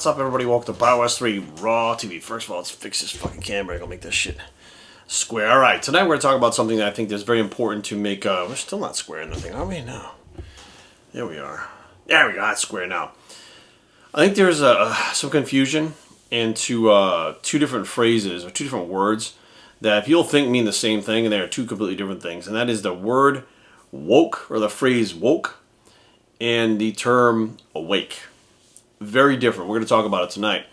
What's up, everybody? Welcome to BioWest 3 Raw TV. First of all, let's fix this fucking camera. I'm gonna make this shit square. Alright, tonight we're gonna talk about something that I think is very important to make. We're still not square nothing, are we? No. There we are. There we go, that's square now. I think there's some confusion into two different phrases, or two different words, that people think mean the same thing, and they are two completely different things. And that is the word woke, or the phrase woke, and the term awake. Very different. We're going to talk about it tonight.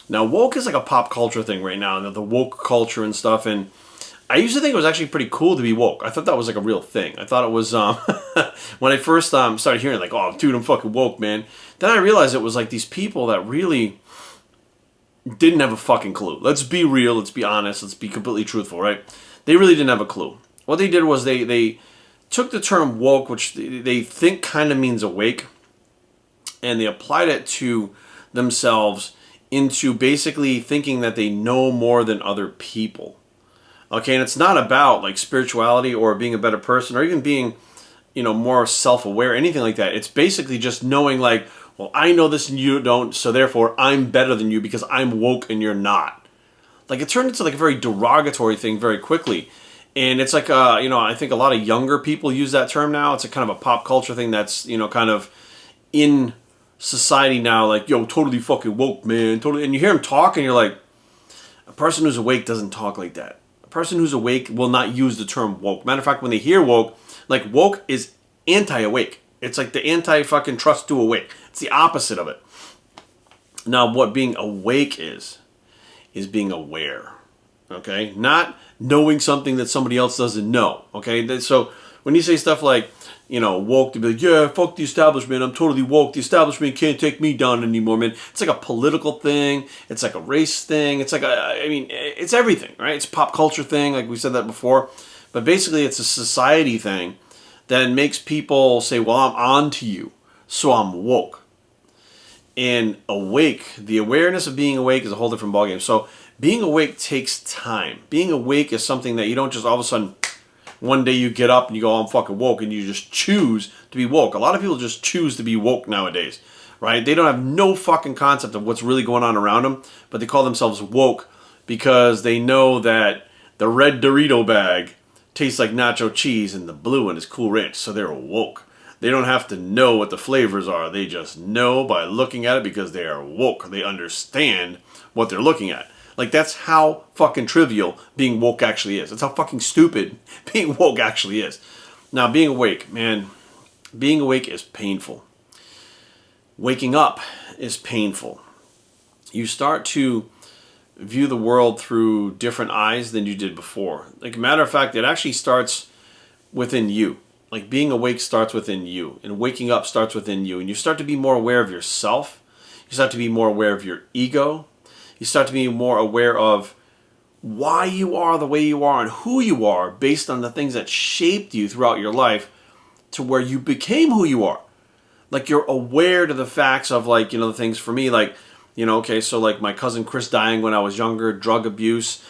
Now, woke is like a pop culture thing right now, the woke culture and stuff, and I used to think it was actually pretty cool to be woke. I thought that was like a real thing. I thought it was, when I first started hearing like, oh, dude, I'm fucking woke, man. Then I realized it was like these people that really didn't have a fucking clue. Let's be real, let's be honest, let's be completely truthful, right? They really didn't have a clue. What they did was they took the term woke, which they think kind of means awake, and they applied it to themselves into basically thinking that they know more than other people. Okay, and it's not about like spirituality or being a better person or even being, more self-aware, anything like that. It's basically just knowing like, well, I know this and you don't, so therefore I'm better than you because I'm woke and you're not. Like, it turned into like a very derogatory thing very quickly. And it's like, I think a lot of younger people use that term now. It's a kind of a pop culture thing that's, kind of in society now, like, yo, totally fucking woke, man. Totally. And you hear him talk and you're like, a person who's awake doesn't talk like that. A person who's awake will not use the term woke. Matter of fact, when they hear woke, like, woke is anti-awake. It's like the anti-fucking trust to awake. It's the opposite of it. Now, what being awake is being aware. Okay? Not knowing something that somebody else doesn't know. Okay? So when you say stuff like, woke, to be like, yeah, fuck the establishment, I'm totally woke, the establishment can't take me down anymore, man. It's like a political thing, it's like a race thing, it's like it's everything, right? It's a pop culture thing, like we said that before. But basically it's a society thing that makes people say, well, I'm on to you, so I'm woke. And awake, the awareness of being awake is a whole different ballgame. So being awake takes time. Being awake is something that you don't just all of a sudden, one day you get up and you go, oh, I'm fucking woke, and you just choose to be woke. A lot of people just choose to be woke nowadays, right? They don't have no fucking concept of what's really going on around them, but they call themselves woke because they know that the red Dorito bag tastes like nacho cheese and the blue one is Cool Ranch, so they're woke. They don't have to know what the flavors are. They just know by looking at it because they are woke. They understand what they're looking at. Like, that's how fucking trivial being woke actually is. That's how fucking stupid being woke actually is. Now, being awake, man, being awake is painful. Waking up is painful. You start to view the world through different eyes than you did before. Like, a matter of fact, it actually starts within you. Like, being awake starts within you, and waking up starts within you. And you start to be more aware of yourself. You start to be more aware of your ego. You start to be more aware of why you are the way you are and who you are based on the things that shaped you throughout your life to where you became who you are. Like, you're aware to the facts of, like, the things for me, like, okay, so like my cousin Chris dying when I was younger, drug abuse,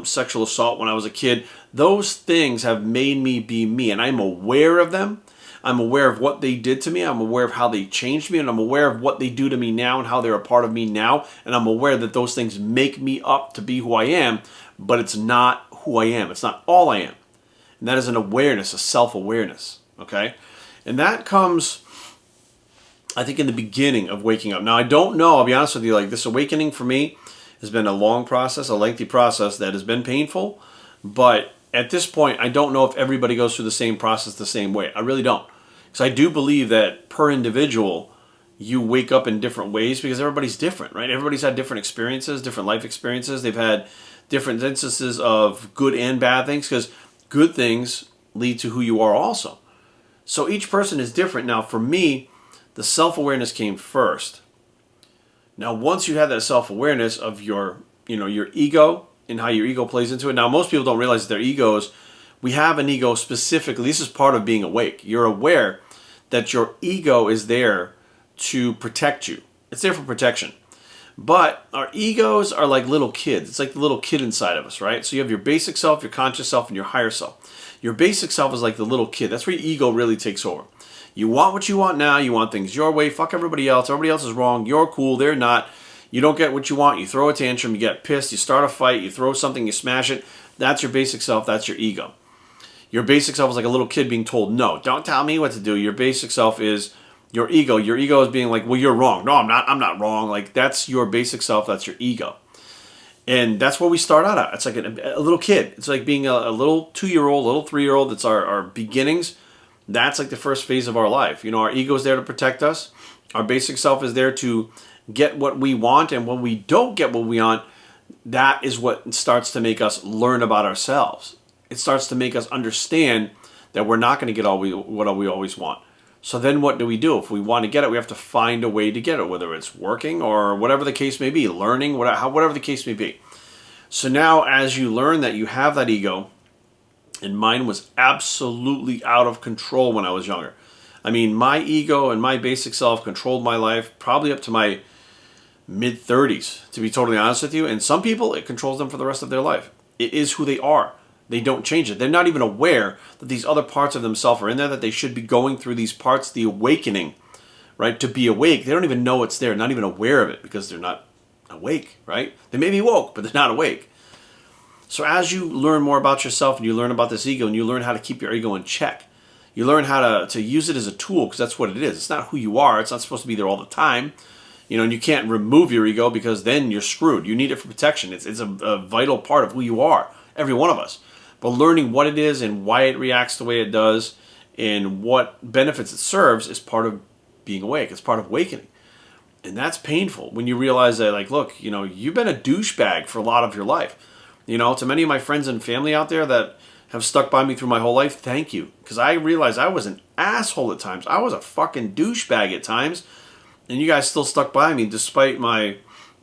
sexual assault when I was a kid. Those things have made me be me, and I'm aware of them. I'm aware of what they did to me. I'm aware of how they changed me, and I'm aware of what they do to me now and how they're a part of me now. And I'm aware that those things make me up to be who I am, but it's not who I am. It's not all I am. And that is an awareness, a self-awareness, okay? And that comes, I think, in the beginning of waking up. Now, I don't know, I'll be honest with you, like, this awakening for me has been a long process, a lengthy process that has been painful, but at this point, I don't know if everybody goes through the same process the same way. I really don't. Because I do believe that per individual, you wake up in different ways because everybody's different, right? Everybody's had different experiences, different life experiences. They've had different instances of good and bad things because good things lead to who you are also. So each person is different. Now, for me, the self-awareness came first. Now, once you have that self-awareness of your ego and how your ego plays into it. Now, most people don't realize that their egos, we have an ego specifically. This is part of being awake. You're aware that your ego is there to protect you. It's there for protection. But our egos are like little kids. It's like the little kid inside of us, right? So you have your basic self, your conscious self, and your higher self. Your basic self is like the little kid. That's where your ego really takes over. You want what you want now. You want things your way. Fuck everybody else. Everybody else is wrong. You're cool. They're not. You don't get what you want, you throw a tantrum, you get pissed, you start a fight, you throw something, you smash it. That's your basic self, that's your ego. Your basic self is like a little kid being told, no, don't tell me what to do. Your basic self is your ego. Your ego is being like, well, you're wrong. No, I'm not wrong. Like, that's your basic self, that's your ego. And that's where we start out at. It's like a little kid. It's like being a little 2-year-old, little 3-year-old. It's our beginnings. That's like the first phase of our life. Our ego is there to protect us. Our basic self is there to get what we want. And when we don't get what we want, that is what starts to make us learn about ourselves. It starts to make us understand that we're not going to get what we always want. So then what do we do? If we want to get it, we have to find a way to get it, whether it's working or whatever the case may be, learning, whatever the case may be. So now as you learn that you have that ego, and mine was absolutely out of control when I was younger. I mean, my ego and my basic self controlled my life probably up to my mid-30s, to be totally honest with you. And some people, it controls them for the rest of their life. It is who they are. They don't change it. They're not even aware that these other parts of themselves are in there, that they should be going through these parts, the awakening, right? To be awake. They don't even know it's there, not even aware of it, because they're not awake, right? They may be woke, but they're not awake. So as you learn more about yourself and you learn about this ego and you learn how to keep your ego in check, you learn how to use it as a tool, because that's what it is. It's not who you are. It's not supposed to be there all the time. And you can't remove your ego, because then you're screwed. You need it for protection. It's a vital part of who you are, every one of us. But learning what it is and why it reacts the way it does and what benefits it serves is part of being awake. It's part of awakening. And that's painful when you realize that, like, look, you've been a douchebag for a lot of your life. To many of my friends and family out there that have stuck by me through my whole life, thank you. Because I realized I was an asshole at times. I was a fucking douchebag at times. And you guys still stuck by me despite my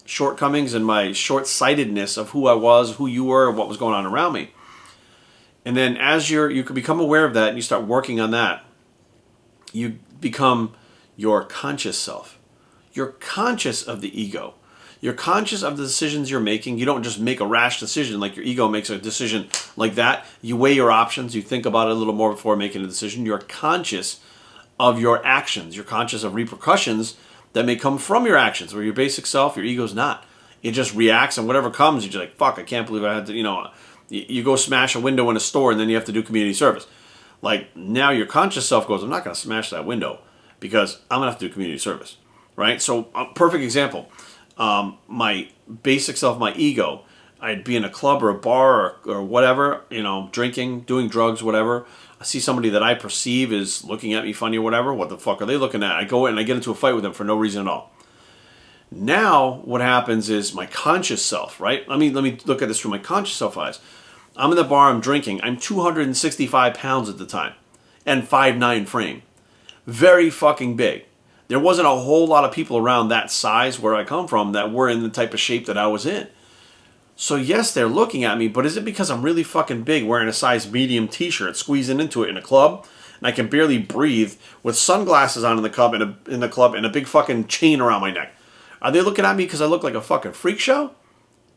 shortcomings and my short-sightedness of who I was, who you were, and what was going on around me. And then as you can become aware of that and you start working on that, you become your conscious self. You're conscious of the ego. You're conscious of the decisions you're making. You don't just make a rash decision like your ego makes a decision like that. You weigh your options. You think about it a little more before making a decision. You're conscious of your actions. You're conscious of repercussions that may come from your actions, where your basic self, your ego's not. It just reacts, and whatever comes, you're just like, fuck, I can't believe I had to, you go smash a window in a store and then you have to do community service. Like, now your conscious self goes, I'm not going to smash that window because I'm going to have to do community service, right? So, a perfect example, my basic self, my ego, I'd be in a club or a bar or whatever, drinking, doing drugs, whatever. I see somebody that I perceive is looking at me funny or whatever. What the fuck are they looking at? I go in and I get into a fight with them for no reason at all. Now, what happens is my conscious self, right? Let me look at this through my conscious self eyes. I'm in the bar, I'm drinking. I'm 265 pounds at the time and 5'9" frame. Very fucking big. There wasn't a whole lot of people around that size where I come from that were in the type of shape that I was in. So yes, they're looking at me, but is it because I'm really fucking big, wearing a size medium t-shirt, squeezing into it in a club, and I can barely breathe with sunglasses on in the club and a big fucking chain around my neck? Are they looking at me because I look like a fucking freak show?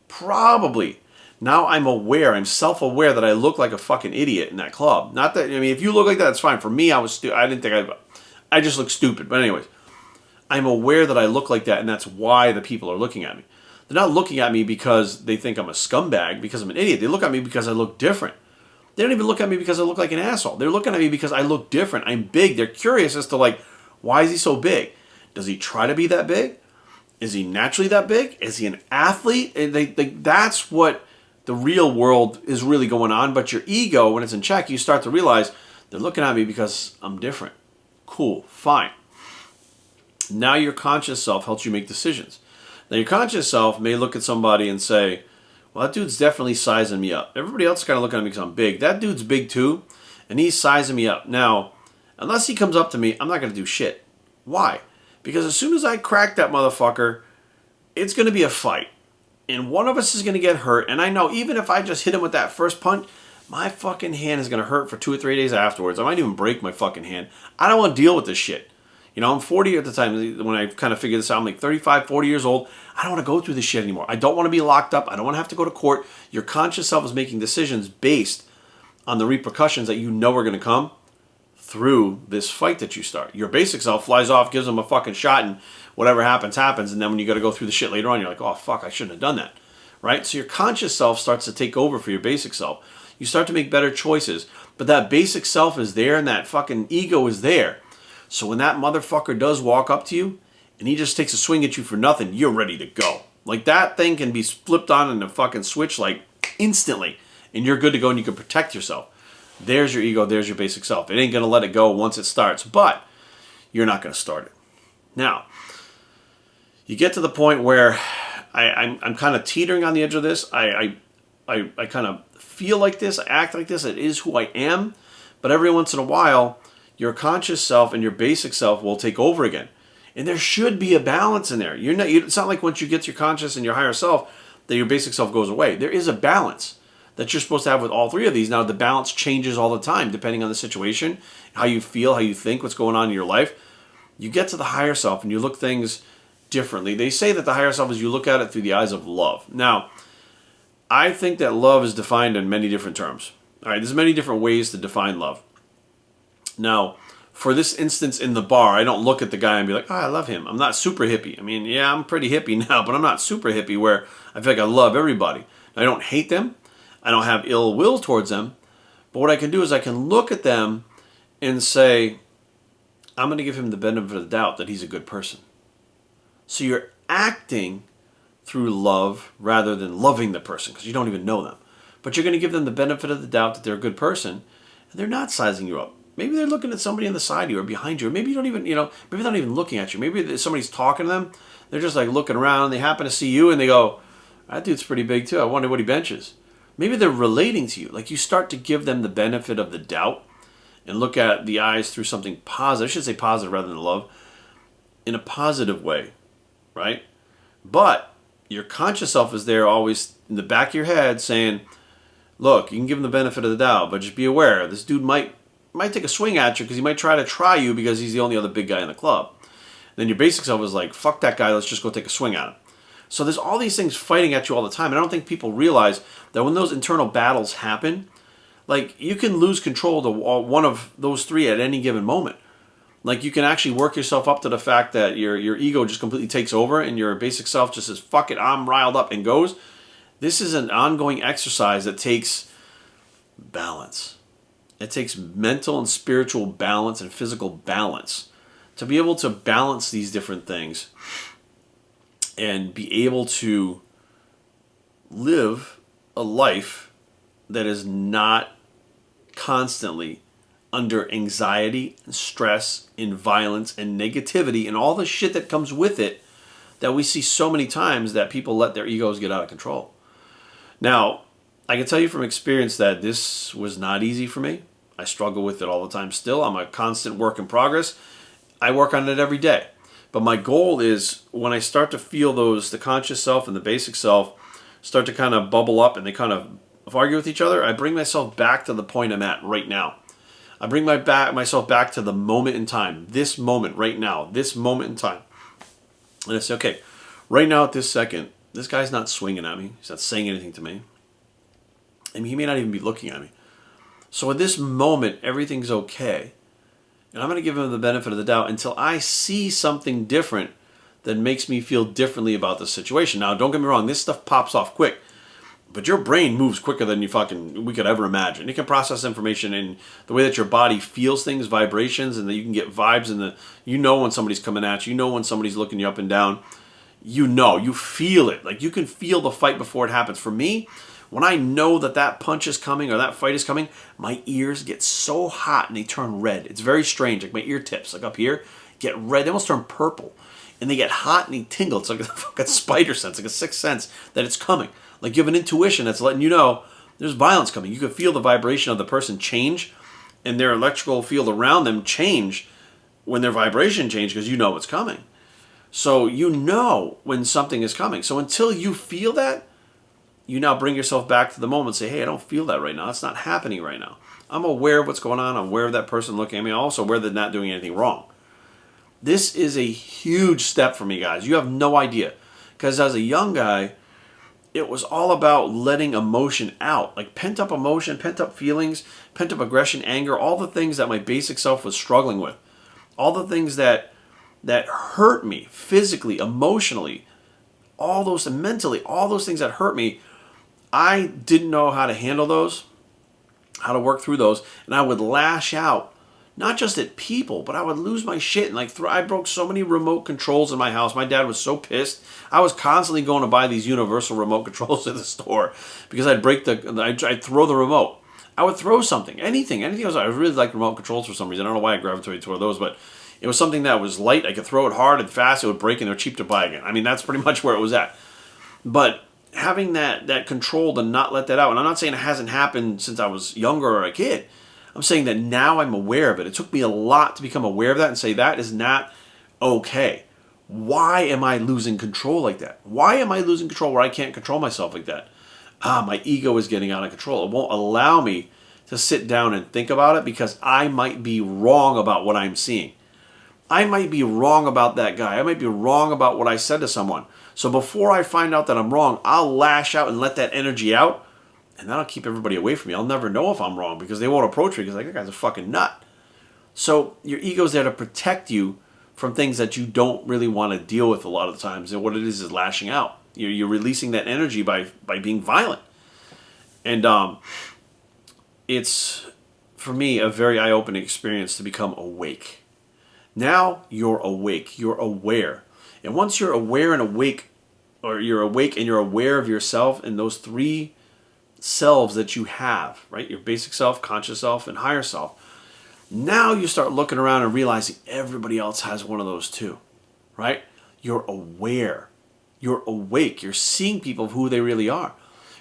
Probably. Now I'm aware, I'm self-aware that I look like a fucking idiot in that club. Not that, if you look like that, it's fine. For me, I didn't think I just look stupid. But anyways, I'm aware that I look like that, and that's why the people are looking at me. They're not looking at me because they think I'm a scumbag, because I'm an idiot. They look at me because I look different. They don't even look at me because I look like an asshole. They're looking at me because I look different. I'm big. They're curious as to, like, why is he so big? Does he try to be that big? Is he naturally that big? Is he an athlete? That's what the real world is really going on. But your ego, when it's in check, you start to realize they're looking at me because I'm different. Cool, fine. Now your conscious self helps you make decisions. Now your conscious self may look at somebody and say, well, that dude's definitely sizing me up. Everybody else is kind of looking at me because I'm big. That dude's big too, and he's sizing me up. Now, unless he comes up to me, I'm not going to do shit. Why? Because as soon as I crack that motherfucker, it's going to be a fight. And one of us is going to get hurt. And I know even if I just hit him with that first punch, my fucking hand is going to hurt for 2 or 3 days afterwards. I might even break my fucking hand. I don't want to deal with this shit. I'm 40 at the time when I kind of figured this out. I'm like 35, 40 years old. I don't want to go through this shit anymore. I don't want to be locked up. I don't want to have to go to court. Your conscious self is making decisions based on the repercussions that you know are going to come. through this fight that you start. Your basic self flies off, gives them a fucking shot, and whatever happens, happens. And then when you got to go through the shit later on, you're like, oh, fuck, I shouldn't have done that. Right? So your conscious self starts to take over for your basic self. You start to make better choices. But that basic self is there and that fucking ego is there. So when that motherfucker does walk up to you and he just takes a swing at you for nothing, you're ready to go. Like that thing can be flipped on in a fucking switch like instantly. And you're good to go and you can protect yourself. There's your ego. There's your basic self. It ain't going to let it go once it starts. But you're not going to start it. Now, you get to the point where I'm kind of teetering on the edge of this. I kind of feel like this. I act like this. It is who I am. But every once in a while, your conscious self and your basic self will take over again. And there should be a balance in there. It's not like once you get to your conscious and your higher self that your basic self goes away. There is a balance that you're supposed to have with all three of these. Now, the balance changes all the time depending on the situation, how you feel, how you think, what's going on in your life. You get to the higher self and you look things differently. They say that the higher self is you look at it through the eyes of love. Now, I think that love is defined in many different terms. All right, there's many different ways to define love. Now, for this instance in the bar, I don't look at the guy and be like, oh, I love him. I'm not super hippie. I mean, yeah, I'm pretty hippie now, but I'm not super hippie where I feel like I love everybody. I don't hate them. I don't have ill will towards them. But what I can do is I can look at them and say, I'm going to give him the benefit of the doubt that he's a good person. So you're acting through love rather than loving the person because you don't even know them. But you're going to give them the benefit of the doubt that they're a good person and they're not sizing you up. Maybe they're looking at somebody on the side of you or behind you, or maybe you don't even, maybe they're not even looking at you. Maybe somebody's talking to them. They're just like looking around. They happen to see you and they go, that dude's pretty big too. I wonder what he benches. Maybe they're relating to you. Like you start to give them the benefit of the doubt and look at the eyes through something positive. I should say positive rather than love. In a positive way, right? But your conscious self is there always in the back of your head saying, look, you can give him the benefit of the doubt, but just be aware. This dude might take a swing at you because he might try you because he's the only other big guy in the club. Then your basic self is like, fuck that guy, let's just go take a swing at him. So there's all these things fighting at you all the time. And I don't think people realize that when those internal battles happen, like you can lose control to one of those three at any given moment. Like you can actually work yourself up to the fact that your ego just completely takes over and your basic self just says, fuck it, I'm riled up and goes. This is an ongoing exercise that takes balance. It takes mental and spiritual balance and physical balance to be able to balance these different things and be able to live a life that is not constantly under anxiety and stress and violence and negativity and all the shit that comes with it that we see so many times that people let their egos get out of control. Now, I can tell you from experience that this was not easy for me. I struggle with it all the time still. I'm a constant work in progress. I work on it every day. But my goal is when I start to feel the conscious self and the basic self start to kind of bubble up and they kind of argue with each other, I bring myself back to the point I'm at right now. I bring myself back to the moment in time, this moment right now, this moment in time. And I say, okay, right now at this second, this guy's not swinging at me. He's not saying anything to me. I mean, he may not even be looking at me. So at this moment, everything's okay. And I'm going to give him the benefit of the doubt until I see something different that makes me feel differently about the situation. Now, don't get me wrong, this stuff pops off quick. But your brain moves quicker than we could ever imagine. It can process information in the way that your body feels things, vibrations, and that you can get vibes you know when somebody's coming at you. You know when somebody's looking you up and down. You feel it. Like you can feel the fight before it happens. For me, when I know that punch is coming or that fight is coming, my ears get so hot and they turn red. It's very strange. Like my ear tips, like up here, get red. They almost turn purple. And they get hot and they tingle. It's like a fucking spider sense, like a sixth sense that it's coming. Like you have an intuition that's letting you know there's violence coming. You can feel the vibration of the person change and their electrical field around them change when their vibration change because you know it's coming. So you know when something is coming. So until you feel that, you now bring yourself back to the moment and say, hey, I don't feel that right now. It's not happening right now. I'm aware of what's going on. I'm aware of that person looking at me. I'm also aware they're not doing anything wrong. This is a huge step for me, guys. You have no idea. Because as a young guy, it was all about letting emotion out, like pent up emotion, pent up feelings, pent up aggression, anger, all the things that my basic self was struggling with, all the things that hurt me physically, emotionally, all those, and mentally, all those things that hurt me. I didn't know how to handle those, how to work through those, and I would lash out, not just at people, but I would lose my shit. And like, I broke so many remote controls in my house. My dad was so pissed. I was constantly going to buy these universal remote controls at the store because I'd I'd throw the remote. I would throw something, anything else. I really liked remote controls for some reason. I don't know why I gravitated toward those, but it was something that was light. I could throw it hard and fast. It would break, and they're cheap to buy again. I mean, that's pretty much where it was at. But having that control to not let that out, and I'm not saying it hasn't happened since I was younger or a kid. I'm saying that now I'm aware of it. It took me a lot to become aware of that and say that is not okay. Why am I losing control like that? Why am I losing control where I can't control myself like that? My ego is getting out of control. It won't allow me to sit down and think about it because I might be wrong about what I'm seeing. I might be wrong about that guy. I might be wrong about what I said to someone. So before I find out that I'm wrong, I'll lash out and let that energy out. And that'll keep everybody away from me. I'll never know if I'm wrong because they won't approach me because like, that guy's a fucking nut. So your ego's there to protect you from things that you don't really want to deal with a lot of the times. And what it is lashing out. You're releasing that energy by being violent. And it's, for me, a very eye-opening experience to become awake. Now you're awake. You're aware. And once you're aware and awake, or you're awake and you're aware of yourself and those three selves that you have, right? Your basic self, conscious self, and higher self. Now you start looking around and realizing everybody else has one of those too, right? You're aware. You're awake. You're seeing people of who they really are.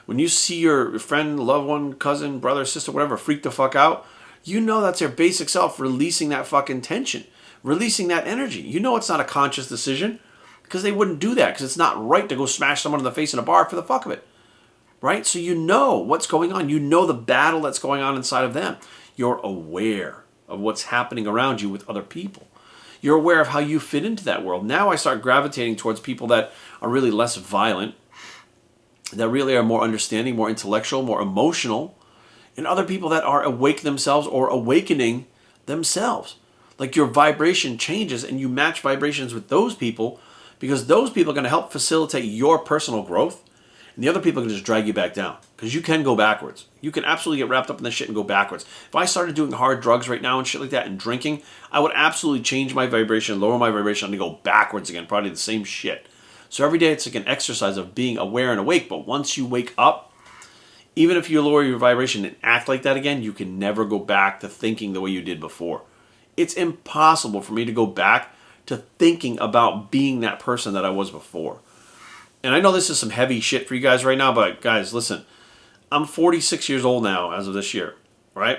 When you see your friend, loved one, cousin, brother, sister, whatever, freak the fuck out, you know that's their basic self releasing that fucking tension, releasing that energy. You know it's not a conscious decision because they wouldn't do that because it's not right to go smash someone in the face in a bar for the fuck of it. Right? So you know what's going on. You know the battle that's going on inside of them. You're aware of what's happening around you with other people. You're aware of how you fit into that world. Now I start gravitating towards people that are really less violent, that really are more understanding, more intellectual, more emotional, and other people that are awake themselves or awakening themselves. Like your vibration changes and you match vibrations with those people because those people are going to help facilitate your personal growth. And the other people can just drag you back down because you can go backwards. You can absolutely get wrapped up in this shit and go backwards. If I started doing hard drugs right now and shit like that and drinking, I would absolutely change my vibration, lower my vibration, and go backwards again, probably the same shit. So every day it's like an exercise of being aware and awake. But once you wake up, even if you lower your vibration and act like that again, you can never go back to thinking the way you did before. It's impossible for me to go back to thinking about being that person that I was before. And I know this is some heavy shit for you guys right now, but guys, listen. I'm 46 years old now as of this year, right?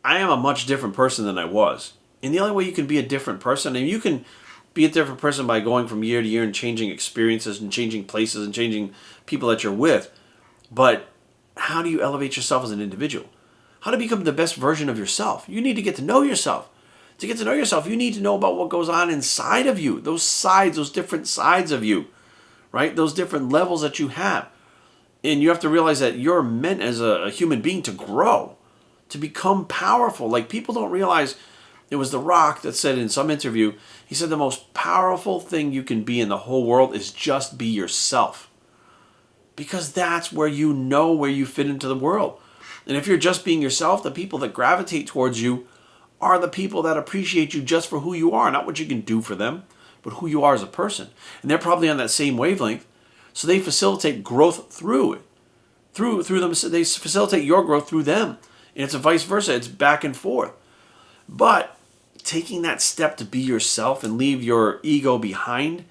I am a much different person than I was. And the only way you can be a different person, and you can be a different person by going from year to year and changing experiences and changing places and changing people that you're with. But how do you elevate yourself as an individual? How to become the best version of yourself? You need to get to know yourself. To get to know yourself, you need to know about what goes on inside of you. Those sides, those different sides of you. Right? Those different levels that you have. And you have to realize that you're meant as a human being to grow, to become powerful. Like people don't realize, it was The Rock that said in some interview, he said the most powerful thing you can be in the whole world is just be yourself. Because that's where you know where you fit into the world. And if you're just being yourself, the people that gravitate towards you are the people that appreciate you just for who you are, not what you can do for them, but who you are as a person. And they're probably on that same wavelength. So they facilitate growth through it. Through them. They facilitate your growth through them. And it's a vice versa. It's back and forth. But taking that step to be yourself and leave your ego behind,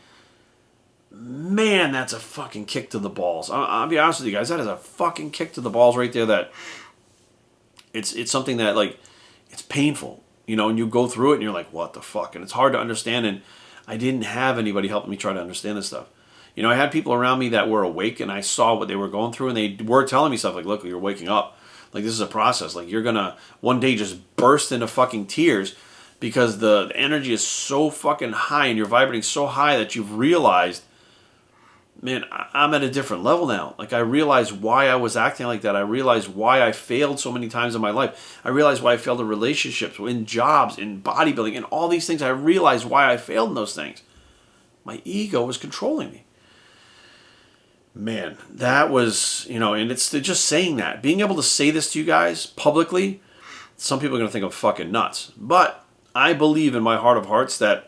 man, that's a fucking kick to the balls. I'll be honest with you guys. That is a fucking kick to the balls right there. That it's something that, like, it's painful. You know, and you go through it and you're like, what the fuck? And it's hard to understand. And I didn't have anybody helping me try to understand this stuff. You know, I had people around me that were awake and I saw what they were going through and they were telling me stuff like, look, you're waking up. Like, this is a process. Like, you're going to one day just burst into fucking tears because the energy is so fucking high and you're vibrating so high that you've realized man, I'm at a different level now. Like, I realize why I was acting like that. I realize why I failed so many times in my life. I realize why I failed in relationships, in jobs, in bodybuilding, and all these things. I realized why I failed in those things. My ego was controlling me. Man, that was, and it's just saying that. Being able to say this to you guys publicly, some people are going to think I'm fucking nuts. But I believe in my heart of hearts that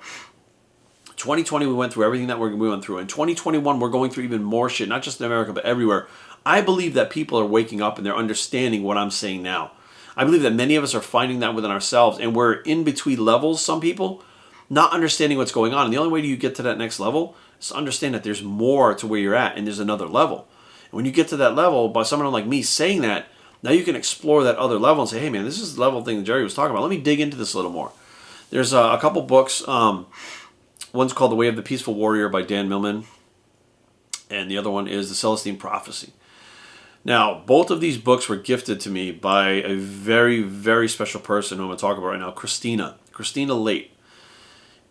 2020 we went through everything that we went through. In 2021 we're going through even more shit, not just in America but everywhere. I believe that people are waking up and they're understanding what I'm saying now. I believe that many of us are finding that within ourselves, and we're in between levels, some people, not understanding what's going on. And the only way you get to that next level is to understand that there's more to where you're at and there's another level. And when you get to that level, by someone like me saying that, now you can explore that other level and say, hey man, this is the level thing that Jerry was talking about. Let me dig into this a little more. There's a couple books. One's called The Way of the Peaceful Warrior by Dan Millman, and the other one is The Celestine Prophecy. Now, both of these books were gifted to me by a very, very special person who I'm going to talk about right now, Christina Late.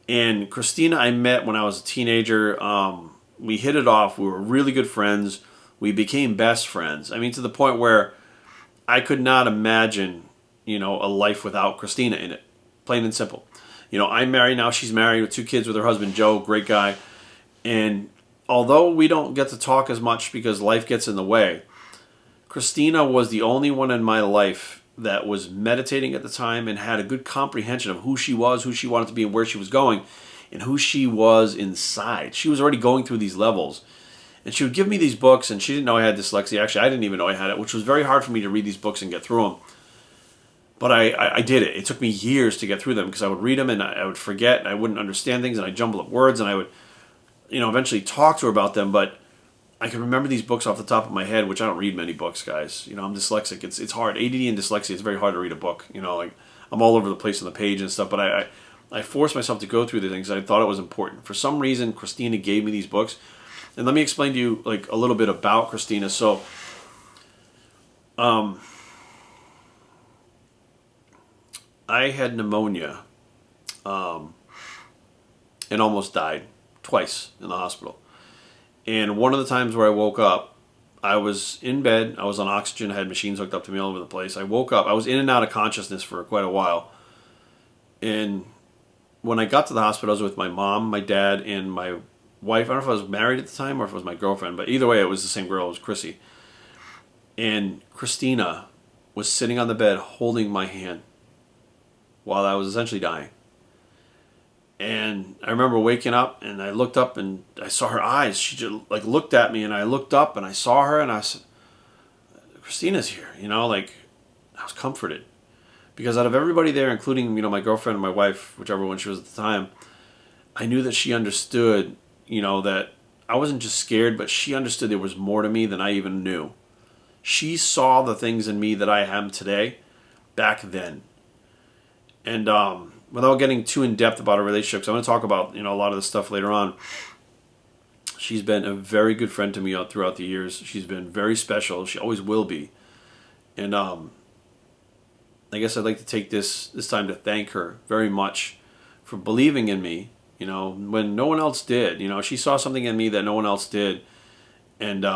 And Christina I met when I was a teenager. We hit it off. We were really good friends. We became best friends. I mean, to the point where I could not imagine, a life without Christina in it. Plain and simple. I'm married now. She's married with 2 kids with her husband, Joe. Great guy. And although we don't get to talk as much because life gets in the way, Christina was the only one in my life that was meditating at the time and had a good comprehension of who she was, who she wanted to be, and where she was going, and who she was inside. She was already going through these levels. And she would give me these books, and she didn't know I had dyslexia. Actually, I didn't even know I had it, which was very hard for me to read these books and get through them. But I did it. It took me years to get through them because I would read them and I would forget and I wouldn't understand things and I'd jumble up words and I would, eventually talk to her about them. But I can remember these books off the top of my head, which I don't read many books, guys. I'm dyslexic. It's hard. ADD and dyslexia, it's very hard to read a book. Like I'm all over the place on the page and stuff. But I forced myself to go through the things. I thought it was important. For some reason, Christina gave me these books. And let me explain to you like a little bit about Christina. So, I had pneumonia and almost died twice in the hospital. And one of the times where I woke up, I was in bed. I was on oxygen. I had machines hooked up to me all over the place. I woke up. I was in and out of consciousness for quite a while. And when I got to the hospital, I was with my mom, my dad, and my wife. I don't know if I was married at the time or if it was my girlfriend. But either way, it was the same girl. It was Chrissy. And Christina was sitting on the bed holding my hand while I was essentially dying. And I remember waking up and I looked up and I saw her eyes. She just like looked at me and I looked up and I saw her and I said, Christina's here. I was comforted. Because out of everybody there, including, my girlfriend and my wife, whichever one she was at the time, I knew that she understood, that I wasn't just scared, but she understood there was more to me than I even knew. She saw the things in me that I am today back then. And without getting too in-depth about our relationship, because I'm going to talk about, a lot of this stuff later on, she's been a very good friend to me throughout the years. She's been very special. She always will be. And I guess I'd like to take this time to thank her very much for believing in me, when no one else did. She saw something in me that no one else did and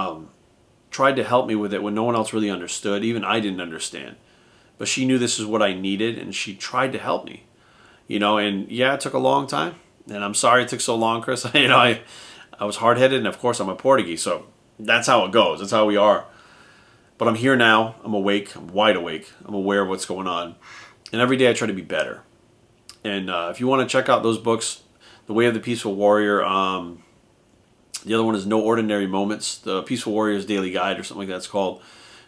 tried to help me with it when no one else really understood. Even I didn't understand. But she knew this is what I needed, and she tried to help me, and yeah, it took a long time, and I'm sorry it took so long, Chris. I was hard-headed, and of course I'm a Portuguese, so that's how it goes. That's how we are. But I'm here now. I'm awake. I'm wide awake. I'm aware of what's going on, and every day I try to be better. And if you want to check out those books, The Way of the Peaceful Warrior, the other one is No Ordinary Moments, The Peaceful Warrior's Daily Guide, or something like that it's called.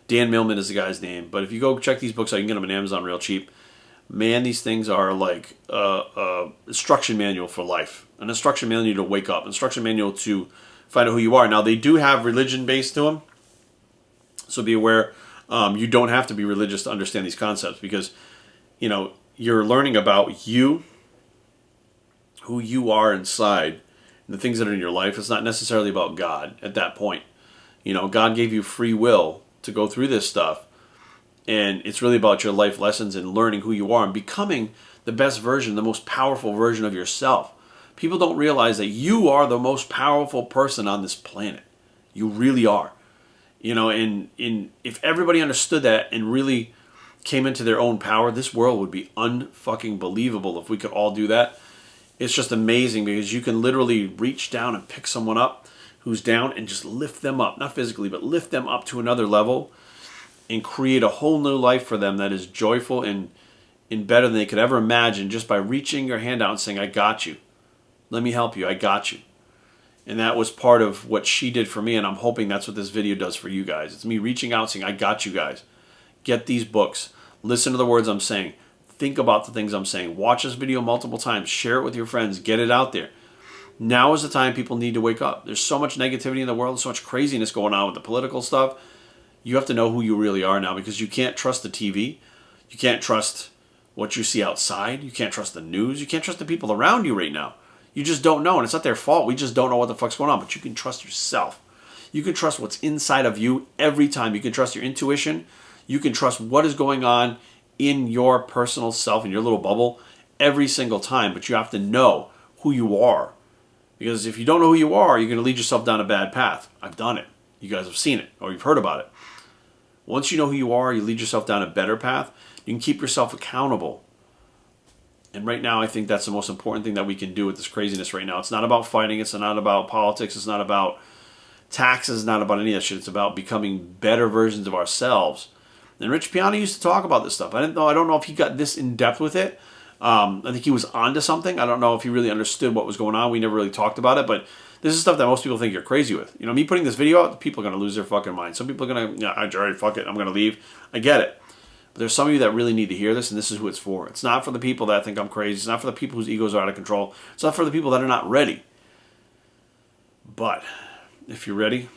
Dan Millman is the guy's name. But if you go check these books out, you can get them on Amazon real cheap. Man, these things are like an instruction manual for life. An instruction manual to wake up. An instruction manual to find out who you are. Now, they do have religion based to them. So be aware. You don't have to be religious to understand these concepts. Because, you're learning about you, who you are inside, and the things that are in your life. It's not necessarily about God at that point. God gave you free will to go through this stuff, and it's really about your life lessons and learning who you are and becoming the best version, the most powerful version of yourself. People don't realize that you are the most powerful person on this planet. You really are. You know, and if everybody understood that and really came into their own power, this world would be unfucking believable if we could all do that. It's just amazing because you can literally reach down and pick someone up who's down and just lift them up, not physically, but lift them up to another level and create a whole new life for them that is joyful and better than they could ever imagine, just by reaching your hand out and saying, I got you. Let me help you. I got you. And that was part of what she did for me, and I'm hoping that's what this video does for you guys. It's me reaching out saying, I got you guys. Get these books. Listen to the words I'm saying. Think about the things I'm saying. Watch this video multiple times. Share it with your friends. Get it out there. Now is the time people need to wake up. There's so much negativity in the world, so much craziness going on with the political stuff. You have to know who you really are now, because you can't trust the TV. You can't trust what you see outside. You can't trust the news. You can't trust the people around you right now. You just don't know, and it's not their fault. We just don't know what the fuck's going on, but you can trust yourself. You can trust what's inside of you every time. You can trust your intuition. You can trust what is going on in your personal self, in your little bubble, every single time, but you have to know who you are. Because if you don't know who you are, you're going to lead yourself down a bad path. I've done it. You guys have seen it, or you've heard about it. Once you know who you are, you lead yourself down a better path. You can keep yourself accountable. And right now, I think that's the most important thing that we can do with this craziness right now. It's not about fighting. It's not about politics. It's not about taxes. It's not about any of that shit. It's about becoming better versions of ourselves. And Rich Piana used to talk about this stuff. I don't know if he got this in depth with it. I think he was onto something. I don't know if he really understood what was going on. We never really talked about it, but this is stuff that most people think you're crazy with. You know, me putting this video out, people are going to lose their fucking mind. Some people are going to, yeah, Jerry, fuck it, I'm going to leave. I get it. But there's some of you that really need to hear this, and this is who it's for. It's not for the people that think I'm crazy. It's not for the people whose egos are out of control. It's not for the people that are not ready. But if you're ready,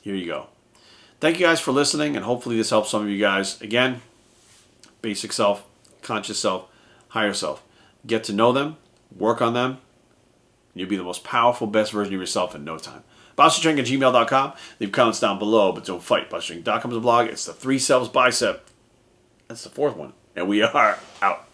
here you go. Thank you guys for listening, and hopefully this helps some of you guys. Again, basic self, conscious self, higher self. Get to know them, work on them, and you'll be the most powerful, best version of yourself in no time. BossTrink@gmail.com. Leave comments down below, but don't fight. BossTrink.com is a blog. It's the 3 selves bicep. That's the 4th one. And we are out.